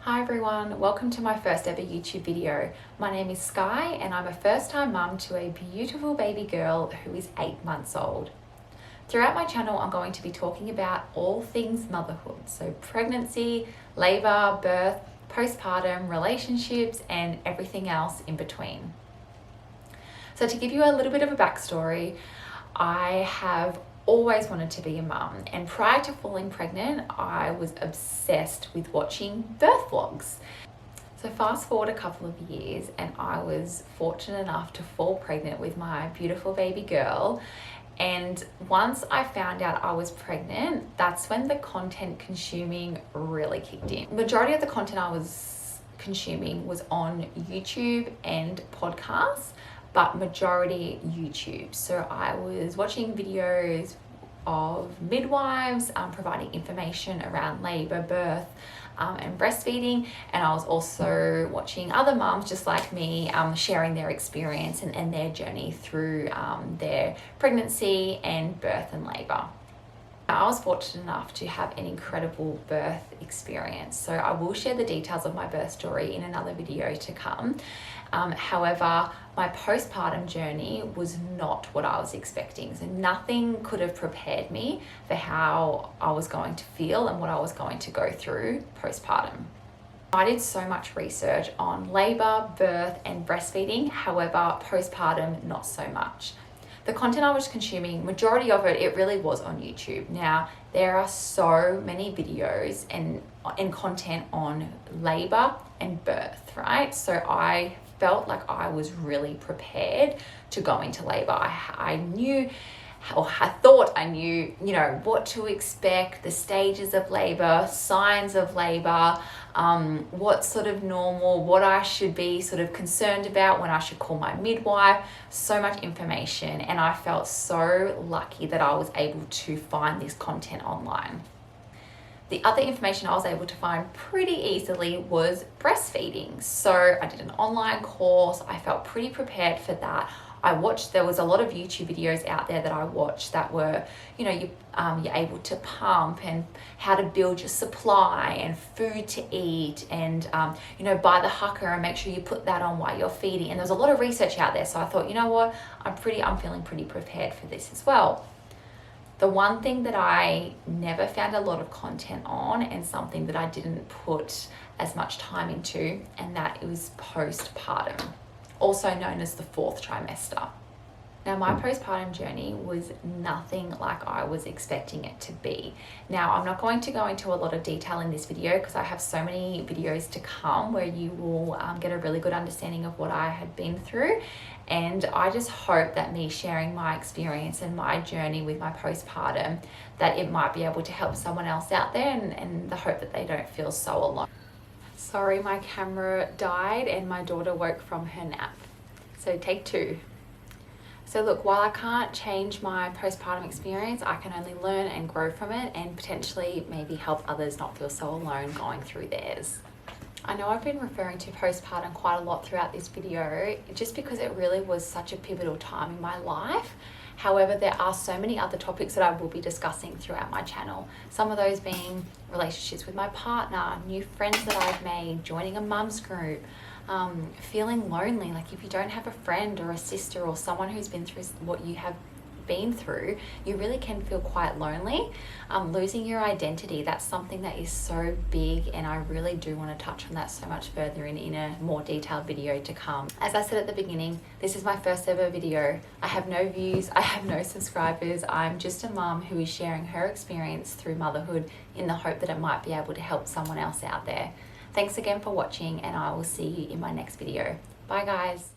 Hi everyone, welcome to my first ever YouTube video. My name is Skye and I'm a first-time mum to a beautiful baby girl who is 8 months old. Throughout my channel, I'm going to be talking about all things motherhood, so pregnancy, labour, birth, postpartum, relationships, and everything else in between. So to give you a little bit of a backstory, I have always wanted to be a mum, and prior to falling pregnant I was obsessed with watching birth vlogs. So fast forward a couple of years and I was fortunate enough to fall pregnant with my beautiful baby girl, and once I found out I was pregnant, that's when the content consuming really kicked in. Majority of the content I was consuming was on YouTube and podcasts, but majority YouTube. So I was watching videos of midwives providing information around labour, birth, and breastfeeding, and I was also watching other mums just like me sharing their experience and their journey through their pregnancy and birth and labour. I was fortunate enough to have an incredible birth experience, so I will share the details of my birth story in another video to come. However, my postpartum journey was not what I was expecting, so nothing could have prepared me for how I was going to feel and what I was going to go through postpartum. I did so much research on labour, birth and breastfeeding, however postpartum not so much. The content I was consuming, majority of it really was on YouTube. Now, there are so many videos and content on labour and birth, right? So I felt like I was really prepared to go into labour. I knew, or I thought I knew, what to expect, the stages of labour, signs of labour, what's sort of normal, what I should be sort of concerned about, when I should call my midwife, so much information. And I felt so lucky that I was able to find this content online. The other information I was able to find pretty easily was breastfeeding. So I did an online course. I felt pretty prepared for that. There was a lot of YouTube videos out there that I watched that were, you're able to pump and how to build your supply and food to eat and, buy the hucker and make sure you put that on while you're feeding. And there's a lot of research out there. So I thought, you know what, I'm feeling pretty prepared for this as well. The one thing that I never found a lot of content on, and something that I didn't put as much time into, and that it was postpartum, also known as the 4th trimester. Now, my postpartum journey was nothing like I was expecting it to be. Now, I'm not going to go into a lot of detail in this video because I have so many videos to come where you will get a really good understanding of what I had been through. And I just hope that me sharing my experience and my journey with my postpartum, that it might be able to help someone else out there, and the hope that they don't feel so alone. Sorry, my camera died and my daughter woke from her nap. So take 2. So look, while I can't change my postpartum experience, I can only learn and grow from it and potentially maybe help others not feel so alone going through theirs. I know I've been referring to postpartum quite a lot throughout this video, just because it really was such a pivotal time in my life. However, there are so many other topics that I will be discussing throughout my channel. Some of those being relationships with my partner, new friends that I've made, joining a mum's group, feeling lonely. Like if you don't have a friend or a sister or someone who's been through what you have been through, you really can feel quite lonely. Losing your identity, that's something that is so big, and I really do want to touch on that so much further in a more detailed video to come. As I said at the beginning, this is my first ever video. I have no views, I have no subscribers. I'm just a mum who is sharing her experience through motherhood in the hope that it might be able to help someone else out there. Thanks again for watching, and I will see you in my next video. Bye guys.